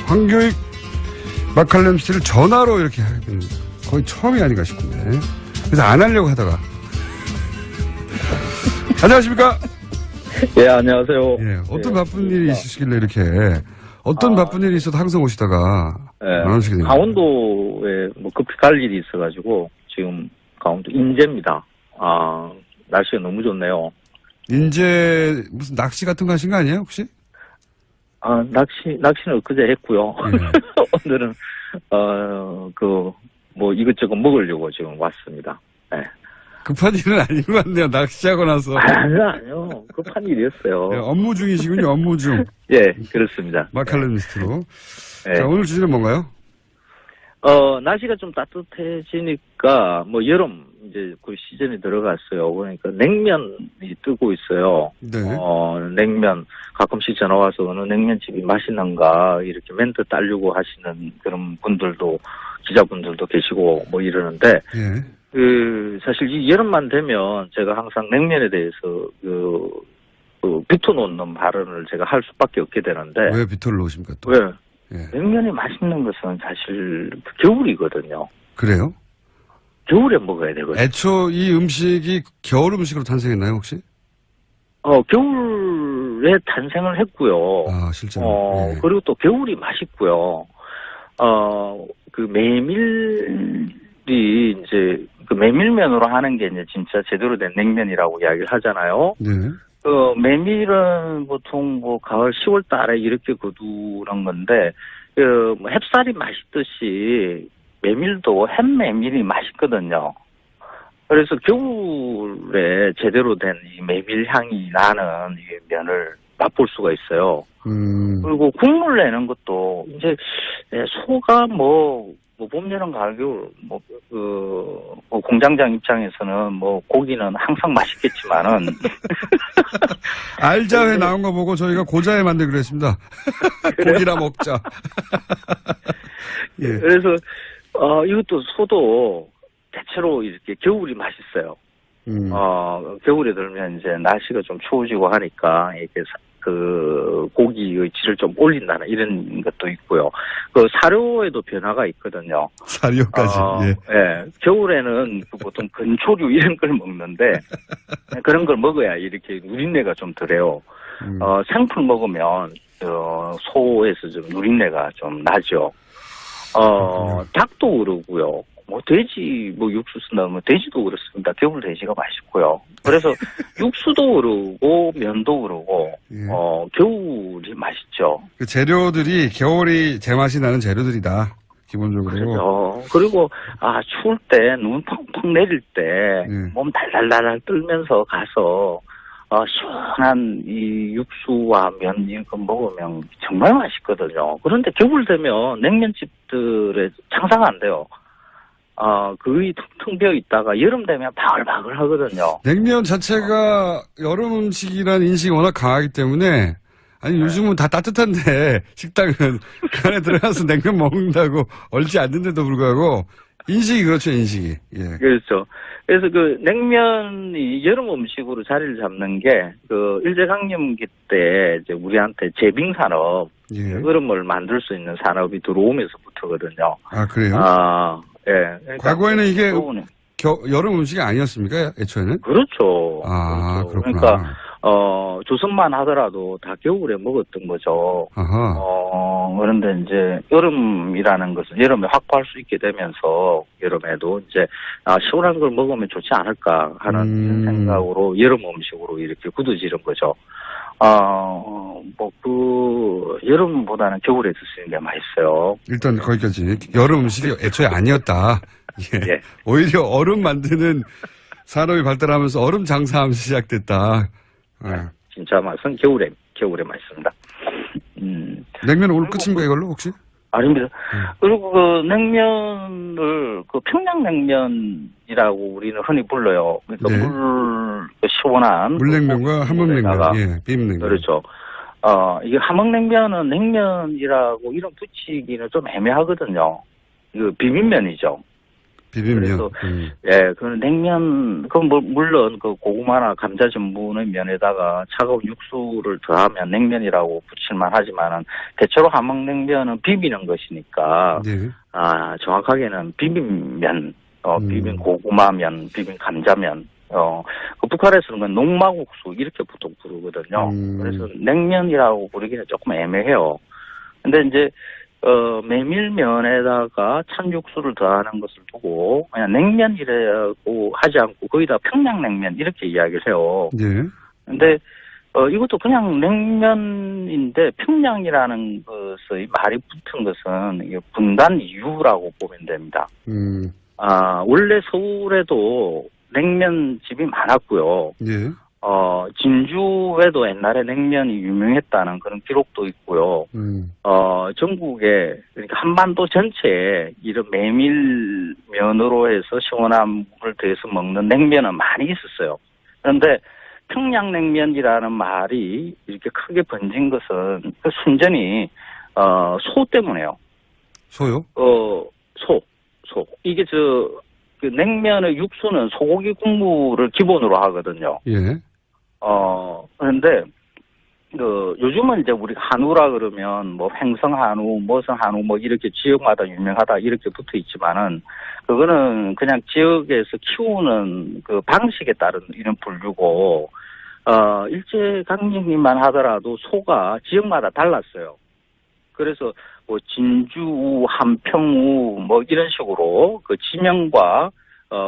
황교익 마칼럼스를 전화로 이렇게 하는 거의 처음이 아닌가 싶은데. 그래서 안 하려고 하다가. 안녕하십니까? 예, 안녕하세요. 예, 어떤 바쁜 일이 있으시길래 이렇게, 어떤 바쁜 일이 있어도 항상 오시다가, 안 오시게 됩니다. 강원도에 뭐 급히 갈 일이 있어가지고, 지금 강원도 인제입니다. 날씨가 너무 좋네요. 인제, 무슨 낚시 같은 거 하신 거 아니에요, 혹시? 낚시는 엊그제 했고요. 예. 오늘은, 뭐 이것저것 먹으려고 지금 왔습니다. 네. 급한 일은 아닌 것 같네요, 낚시하고 나서. 아니요. 급한 일이었어요. 예, 업무 중이시군요, 업무 중. 예, 그렇습니다. 마칼럼니스트로. 네. 자, 오늘 주제는 뭔가요? 날씨가 좀 따뜻해지니까, 뭐, 여름, 이제, 그 시즌이 들어갔어요. 그러니까, 냉면이 뜨고 있어요. 네. 냉면, 가끔씩 전화와서 어느 냉면집이 맛있는가, 이렇게 멘트 따려고 하시는 그런 분들도, 기자분들도 계시고, 뭐 이러는데, 예. 사실 이 여름만 되면 제가 항상 냉면에 대해서, 비토놓는 발언을 제가 할 수밖에 없게 되는데. 왜 비토를 놓으십니까, 또? 왜? 예. 냉면이 맛있는 것은 사실 겨울이거든요. 그래요? 겨울에 먹어야 되거든요. 애초 이 음식이 겨울 음식으로 탄생했나요, 혹시? 겨울에 탄생을 했고요. 실제로. 예. 그리고 또 겨울이 맛있고요. 그 메밀이 이제, 그 메밀면으로 하는 게 이제 진짜 제대로 된 냉면이라고 이야기를 하잖아요. 네. 메밀은 보통 뭐 가을 10월 달에 이렇게 거두는 건데, 뭐 햅쌀이 맛있듯이 메밀도 햇메밀이 맛있거든요. 그래서 겨울에 제대로 된 이 메밀 향이 나는 이 면을 맛볼 수가 있어요. 그리고 국물 내는 것도 이제 소가 뭐 봄, 여름, 가을, 겨울 뭐 공장장 입장에서는 뭐 고기는 항상 맛있겠지만은 알자회 나온 거 보고 저희가 고자회 만들기로 했습니다. 고기나 먹자. 예. 그래서 이것도 소도 대체로 이렇게 겨울이 맛있어요. 겨울에 들면 이제 날씨가 좀 추워지고 하니까 이렇게 고기의 질을 좀 올린다는 이런 것도 있고요. 그 사료에도 변화가 있거든요. 사료까지. 예. 겨울에는 보통 건초류 이런 걸 먹는데 그런 걸 먹어야 이렇게 누린내가 좀 덜해요. 생풀 먹으면 소에서 좀 누린내가 좀 나죠. 닭도 그러고요. 뭐 돼지 육수 넣으면 돼지도 그렇습니다. 겨울 돼지가 맛있고요. 그래서 육수도 그러고 면도 그러고 겨울이 맛있죠. 그 재료들이 겨울이 제맛이 나는 재료들이다. 기본적으로. 그렇죠. 그리고 추울 때 눈 펑펑 내릴 때 몸 달달달 떨면서 가서 시원한 이 육수와 면 이런 거 먹으면 정말 맛있거든요. 그런데 겨울 되면 냉면집들의 장사가 안 돼요. 거의 텅텅 비어 있다가 여름 되면 바글바글 하거든요. 냉면 자체가 여름 음식이라는 인식이 워낙 강하기 때문에 요즘은 다 따뜻한데 식당은 그 안에 들어가서 냉면 먹는다고 얼지 않는데도 불구하고 인식이 그렇죠, 인식이. 예. 그렇죠. 그래서 그 냉면이 여름 음식으로 자리를 잡는 게 일제강점기 때 이제 우리한테 제빙 산업, 얼음을 만들 수 있는 산업이 들어오면서부터거든요. 그래요? 예. 그러니까 과거에는 이게 여름 음식이 아니었습니까? 애초에는? 그렇죠. 그렇구나. 그러니까 조선만 하더라도 다 겨울에 먹었던 거죠. 그런데 이제 여름이라는 것은 여름에 확보할 수 있게 되면서 여름에도 이제 시원한 걸 먹으면 좋지 않을까 하는 생각으로 여름 음식으로 이렇게 굳어지는 거죠. 여름보다는 겨울에 드시는 게 맛있어요. 일단 거기까지. 여름 음식이 애초에 아니었다. 예. 예. 오히려 얼음 만드는 산업이 발달하면서 얼음 장사하면서 시작됐다. 진짜 맛은 겨울에 맛있습니다. 냉면 오늘 끝인가 이걸로 혹시? 아닙니다. 그리고 그 냉면을 평양냉면이라고 우리는 흔히 불러요. 그러니까 시원한 물냉면과 함흥냉면, 비빔냉면. 그렇죠. 이게 함흥냉면은 냉면이라고 이름 붙이기는 좀 애매하거든요. 이거 비빔면이죠. 비빔면. 그래서 그 냉면 물론 그 고구마나 감자 전분의 면에다가 차가운 육수를 더하면 냉면이라고 붙일만 하지만은 대체로 함흥냉면은 비비는 것이니까 네. 정확하게는 비빔면, 비빔 고구마면, 비빔 감자면. 그 북한에서는 그 농마국수 이렇게 보통 부르거든요. 그래서 냉면이라고 부르기는 조금 애매해요. 근데 이제 메밀면에다가 찬육수를 더하는 것을 두고 그냥 냉면이라고 하지 않고 거기다 평양냉면 이렇게 이야기를 해요. 네. 근데 이것도 그냥 냉면인데 평양이라는 것의 말이 붙은 것은 이게 분단 이유라고 보면 됩니다. 원래 서울에도 냉면집이 많았고요. 예. 진주에도 옛날에 냉면이 유명했다는 그런 기록도 있고요. 전국에, 그러니까 한반도 전체에 이런 메밀면으로 해서 시원한 물을 더해서 먹는 냉면은 많이 있었어요. 그런데 평양냉면이라는 말이 이렇게 크게 번진 것은 그 순전히, 소 때문에요. 소요? 소. 이게 그 냉면의 육수는 소고기 국물을 기본으로 하거든요. 예. 그런데, 요즘은 이제 우리 한우라 그러면 뭐 횡성한우, 머성한우 뭐 이렇게 지역마다 유명하다 이렇게 붙어 있지만은 그거는 그냥 지역에서 키우는 그 방식에 따른 이런 분류고, 일제강점기만 하더라도 소가 지역마다 달랐어요. 그래서 뭐 진주, 함평우 뭐 이런 식으로 그 지명과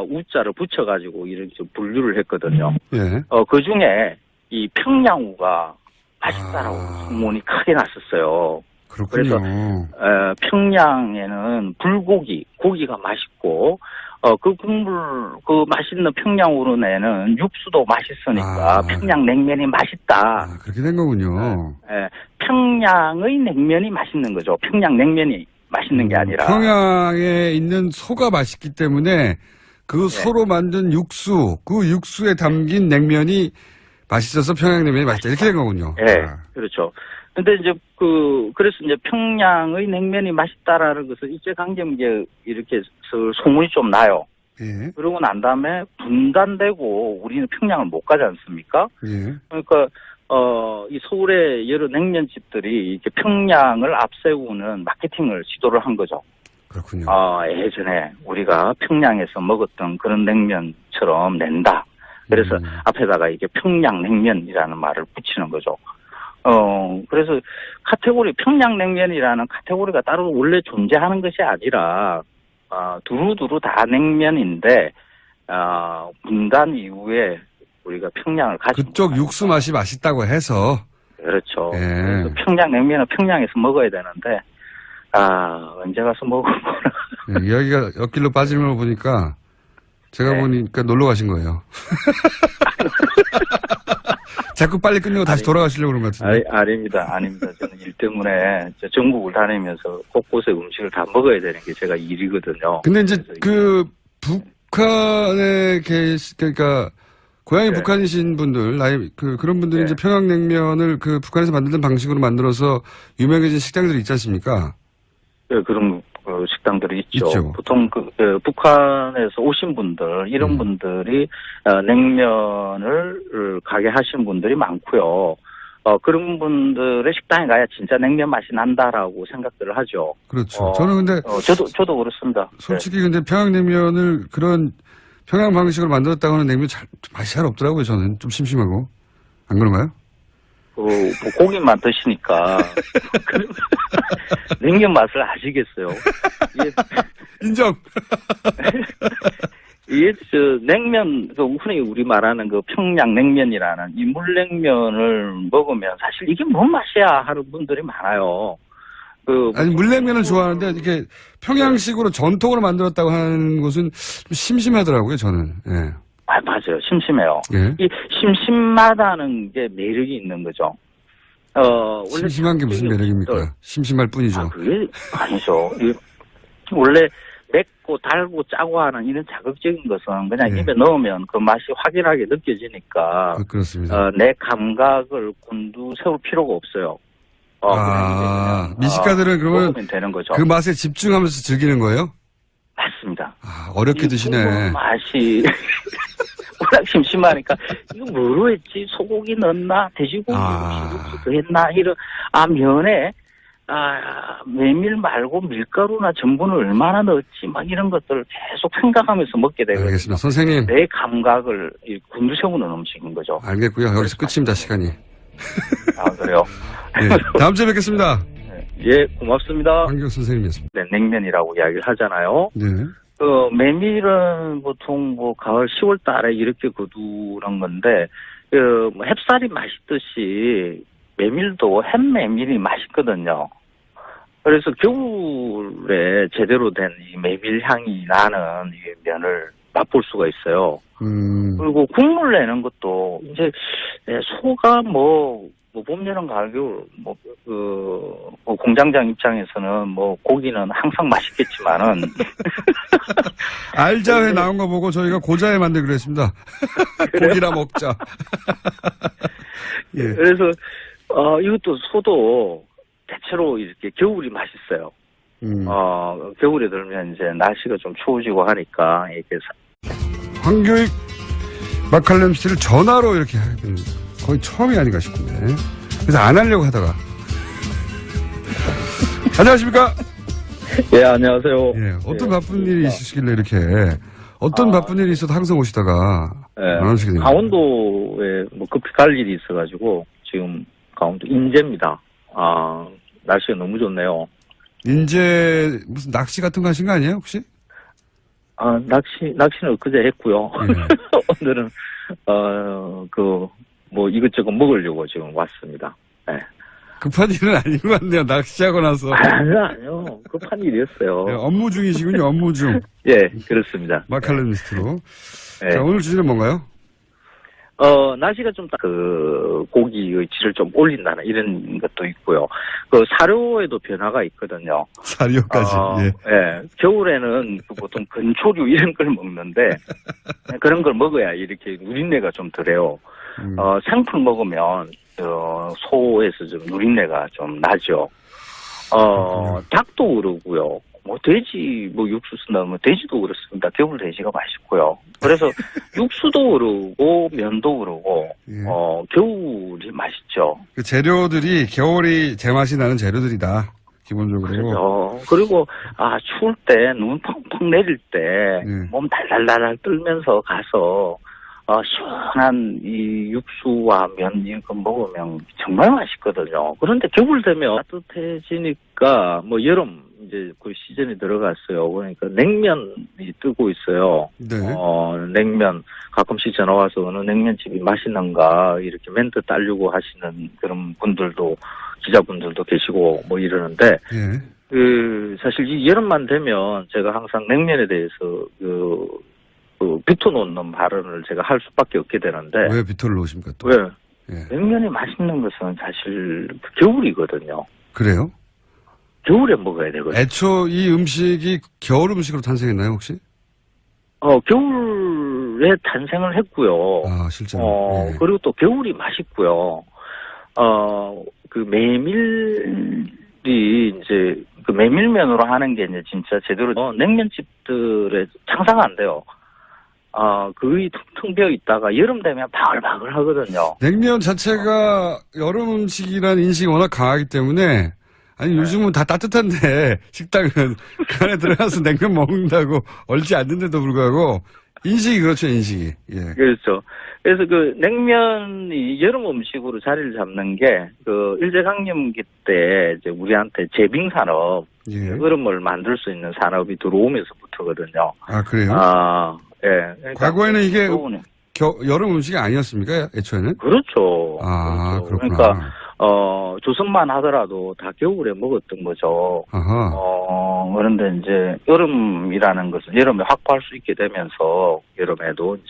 우자를 붙여가지고 이렇게 분류를 했거든요. 예. 그 중에 이 평양우가 맛있다라고 소문이 크게 났었어요. 그렇군요. 그래서 평양에는 불고기, 고기가 맛있고 그 국물, 그 맛있는 평양우로 내는 육수도 맛있으니까 평양냉면이 맛있다. 그렇게 된 거군요. 평양의 냉면이 맛있는 거죠. 평양냉면이 맛있는 게 아니라. 평양에 있는 소가 맛있기 때문에 그 소로 만든 육수, 그 육수에 담긴 냉면이 맛있어서 평양냉면이 맛있다. 이렇게 된 거군요. 네, 그렇죠. 근데 이제 그래서 이제 평양의 냉면이 맛있다라는 것은 일제강점기에 이렇게 소문이 좀 나요. 예. 그러고 난 다음에 분단되고 우리는 평양을 못 가지 않습니까? 예. 그러니까, 이 서울의 여러 냉면집들이 이렇게 평양을 앞세우는 마케팅을 시도를 한 거죠. 그렇군요. 예전에 우리가 평양에서 먹었던 그런 냉면처럼 낸다. 그래서 앞에다가 이게 평양냉면이라는 말을 붙이는 거죠. 그래서 평양냉면이라는 카테고리가 따로 원래 존재하는 것이 아니라, 두루두루 다 냉면인데, 분단 이후에 우리가 평양을 가지고. 그쪽 육수 맛이 맛있다고 해서. 그렇죠. 예. 그래서 평양냉면은 평양에서 먹어야 되는데, 언제 가서 먹어보나. 예, 이야기가 옆길로 빠지는 걸 보니까, 제가 보니까 놀러 가신 거예요. 자꾸 빨리 끝내고 다시 돌아가시려고 그런 것 같은데. 아닙니다. 저는 일 때문에 전국을 다니면서 곳곳에 음식을 다 먹어야 되는 게 제가 일이거든요. 근데 이제 그 북한에 그러니까 고향이 북한이신 분들, 그런 분들이 이제 평양냉면을 그 북한에서 만드는 방식으로 만들어서 유명해진 식당들이 있지 않습니까? 네, 그런 식당들이 있죠. 보통 북한에서 오신 분들, 이런 분들이 냉면을 가게 하신 분들이 많고요. 그런 분들의 식당에 가야 진짜 냉면 맛이 난다라고 생각들을 하죠. 그렇죠. 저는 근데 저도 그렇습니다. 솔직히 근데 평양냉면을 그런 평양 방식으로 만들었다고 하는 냉면 맛이 잘 없더라고요. 저는 좀 심심하고. 안 그런가요? 고기만 드시니까 냉면 맛을 아시겠어요? 인정. 이게 냉면, 흔히 우리 말하는 그 평양냉면이라는 이 물냉면을 먹으면 사실 이게 뭔 맛이야 하는 분들이 많아요. 아니 물냉면을 좋아하는데 이렇게 평양식으로 전통으로 만들었다고 하는 것은 좀 심심하더라고요. 저는. 예. 맞아요. 심심해요. 예. 이 심심하다는 게 매력이 있는 거죠. 원래 심심한 게 무슨 매력입니까? 심심할 뿐이죠. 그게 아니죠. 원래 맵고 달고 짜고 하는 이런 자극적인 것은 그냥 입에 넣으면 그 맛이 확연하게 느껴지니까. 그렇습니다. 내 감각을 곤두세울 필요가 없어요. 미식가들은 그러면 되는 거죠. 그 맛에 집중하면서 즐기는 거예요? 맞습니다. 어렵게 드시네. 맛이 워낙 심심하니까 이거 뭐로 했지? 소고기 넣었나? 돼지고기 더 했나? 면에 메밀 말고 밀가루나 전분을 얼마나 넣었지? 막 이런 것들을 계속 생각하면서 먹게 되거든요. 알겠습니다. 선생님. 내 감각을 곤두세우는 음식인 거죠. 알겠고요. 여기서 끝입니다. 시간이. 그래요? 네, 다음 주에 뵙겠습니다. 예, 고맙습니다. 황교익 선생님이었습니다. 네, 냉면이라고 이야기를 하잖아요. 네. 메밀은 보통 가을 10월 달에 이렇게 거두는 건데, 햅쌀이 맛있듯이 메밀도 햇메밀이 맛있거든요. 그래서 겨울에 제대로 된 이 메밀 향이 나는 이 면을 맛볼 수가 있어요. 그리고 국물 내는 것도 이제 소가 봄, 여름, 가을, 겨울 공장장 입장에서는 고기는 항상 맛있겠지만은 알자회 나온 거 보고 저희가 고자회 만들기로 했습니다. 고기나 먹자. 예. 그래서 이것도 소도 대체로 이렇게 겨울이 맛있어요. 겨울에 들면 이제 날씨가 좀 추워지고 하니까 이렇게 황교익 마칼럼씨를 전화로 이렇게 하는 거의 처음이 아닌가 싶은데. 그래서 안 하려고 하다가. 안녕하십니까? 예, 안녕하세요. 예, 어떤 바쁜 일이 있으시길래 이렇게 어떤 바쁜 일이 있어도 항상 오시다가 안 오시게 됩니다. 강원도에 급히 갈 일이 있어가지고 지금 강원도 인제입니다. 날씨가 너무 좋네요. 인제 무슨 낚시 같은 거 하신 거 아니에요 혹시? 낚시는 엊그제 했고요. 예. 오늘은 이것저것 먹으려고 지금 왔습니다. 네. 급한 일은 아닌 것 같네요. 낚시하고 나서. 아니요. 급한 일이었어요. 네, 업무 중이시군요. 업무 중. 예, 그렇습니다. 마칼럼니스트로. 네. 자, 오늘 주제는 뭔가요? 날씨가 좀 고기의 질을 좀 올린다는 이런 것도 있고요. 사료에도 변화가 있거든요. 사료까지. 예. 겨울에는 보통 건초류 이런 걸 먹는데 그런 걸 먹어야 이렇게 누린내가 좀 덜해요. 생풀 먹으면 소에서 좀 누린내가 좀 나죠. 닭도 그러고요. 돼지 육수 넣으면 돼지도 그렇습니다. 겨울 돼지가 맛있고요. 그래서 육수도 그러고 면도 그러고 예. 겨울이 맛있죠. 그 재료들이 겨울이 제맛이 나는 재료들이다. 기본적으로. 그렇죠. 그리고 추울 때 눈 펑펑 내릴 때 몸 달달달 떨면서 가서 시원한 이 육수와 면 이거 먹으면 정말 맛있거든요. 그런데 겨울 되면 따뜻해지니까 여름 이제 그 시즌이 들어갔어요. 그러니까 냉면이 뜨고 있어요. 네. 냉면 가끔씩 전화 와서 어느 냉면집이 맛있는가 이렇게 멘트 따려고 하시는 그런 분들도 기자분들도 계시고 이러는데 예. 사실 이 여름만 되면 제가 항상 냉면에 대해서 비토놓는 발언을 제가 할 수밖에 없게 되는데. 왜 비토를 놓으십니까 또? 왜? 예. 냉면이 맛있는 것은 사실 겨울이거든요. 그래요? 겨울에 먹어야 되거든요. 애초 이 음식이 겨울 음식으로 탄생했나요 혹시? 겨울에 탄생을 했고요. 실제로. 예. 그리고 또 겨울이 맛있고요. 메밀이 이제 메밀면으로 하는 게 이제 진짜 제대로 냉면집들에 장사가 안 돼요. 거의 텅텅 비어 있다가 여름 되면 바글바글 하거든요. 냉면 자체가 여름 음식이라는 인식이 워낙 강하기 때문에 요즘은 다 따뜻한데 식당은 그 안에 들어가서 냉면 먹는다고 얼지 않는데도 불구하고 인식이 그렇죠, 인식이. 예. 그렇죠. 그래서 냉면이 여름 음식으로 자리를 잡는 게 일제강점기 때 이제 우리한테 제빙 산업, 얼음을 만들 수 있는 산업이 들어오면서부터거든요. 그래요? 예. 그러니까 과거에는 이게 여름 음식이 아니었습니까? 애초에는? 그렇죠. 그렇구나. 그러니까 조선만 하더라도 다 겨울에 먹었던 거죠. 그런데 이제 여름이라는 것은 여름에 확보할 수 있게 되면서 여름에도 이제